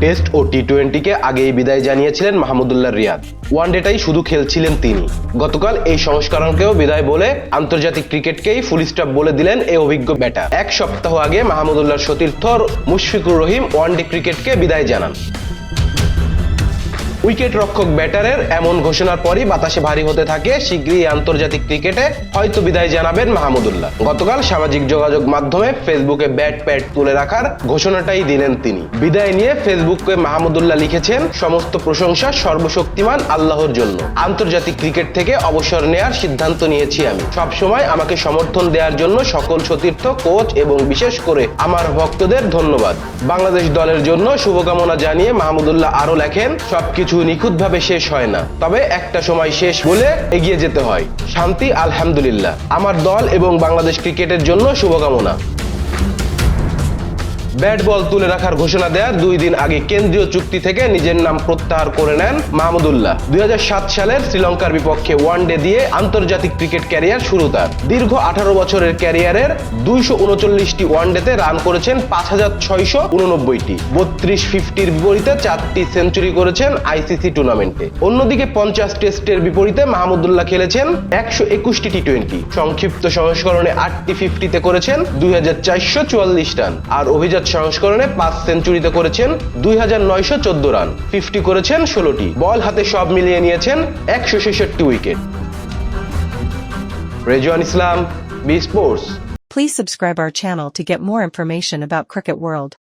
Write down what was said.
Test ও টি-20কে আগেই বিদায় জানিয়েছিলেন মাহমুদুল্লাহ রিয়াদ। ওয়ানডেটাই শুধু খেলছিলেন তিনি। গতকাল এই সংস্করণকেও বিদায় বলে আন্তর্জাতিক ক্রিকেটকেই ফুল স্টপ বলে দিলেন এই অভিজ্ঞ ব্যাটার। এক সপ্তাহ আগে মাহমুদুল্লাহর সতীর্থ মুশফিকুর রহিম ওয়ানডে ক্রিকেটকে বিদায় জানান। উইকেট রক্ষক ব্যাটারের এমন ঘোষণার পরই বাতাসে ভারী হতে থাকে শীঘ্রই আন্তর্জাতিক ক্রিকেটে হয়তো বিদায় জানাবেন মাহমুদুল্লাহ। গতকাল সামাজিক যোগাযোগ মাধ্যমে ফেসবুকে ব্যাট প্যাড তুলে রাখার ঘোষণাটাই দিলেন তিনি। বিদায় নিয়ে ফেসবুকে মাহমুদুল্লাহ লিখেছেন, সমস্ত প্রশংসা সর্বশক্তিমান আল্লাহর জন্য। আন্তর্জাতিক ক্রিকেট থেকে অবসর নেয়ার সিদ্ধান্ত নিয়েছি আমি। সবসময় আমাকে সমর্থন দেওয়ার জন্য সকল সতীর্থ, কোচ এবং বিশেষ করে আমার ভক্তদের ধন্যবাদ। বাংলাদেশ দলের জন্য শুভকামনা জানিয়ে মাহমুদুল্লাহ আরো লেখেন, সবকিছু নিখুঁতভাবে শেষ হয় না, তবে একটা সময় শেষ বলে এগিয়ে যেতে হয়। শান্তি আলহামদুলিল্লাহ। আমার দল এবং বাংলাদেশ ক্রিকেটের জন্য শুভকামনা। ব্যাট বল তুলে রাখার ঘোষণা দেওয়ার 2 দিন আগে কেন্দ্রীয় চুক্তি থেকে নিজের নাম প্রত্যাহার করে নেন মাহমুদুল্লাহ। 2007 সালের শ্রীলঙ্কার বিপক্ষে ওয়ানডে দিয়ে আন্তর্জাতিক ক্রিকেট ক্যারিয়ার শুরু তার। দীর্ঘ 18 বছরের ক্যারিয়ারের 239টি ওয়ানডেতে রান করেছেন 5689টি। 32-50-র বিপরীতে 4টি সেঞ্চুরি করেছেন আইসিসি টুর্নামেন্টে। অন্যদিকে 50 টেস্টের বিপরীতে মাহমুদুল্লাহ খেলেছেন 121টি টি-20। সংক্ষিপ্ত সংস্করণে 8টি 50-তে করেছেন 2444 রান, আর অভিজাত সংস্করণে 5 সেঞ্চুরিতে করেছেন 2914 রান। 50 করেছেন 16টি। বল হাতে সব মিলিয়ে নিয়েছেন 166 wicket. Rezwan Islam, B Sports. Please subscribe our channel to get more information about Cricket World.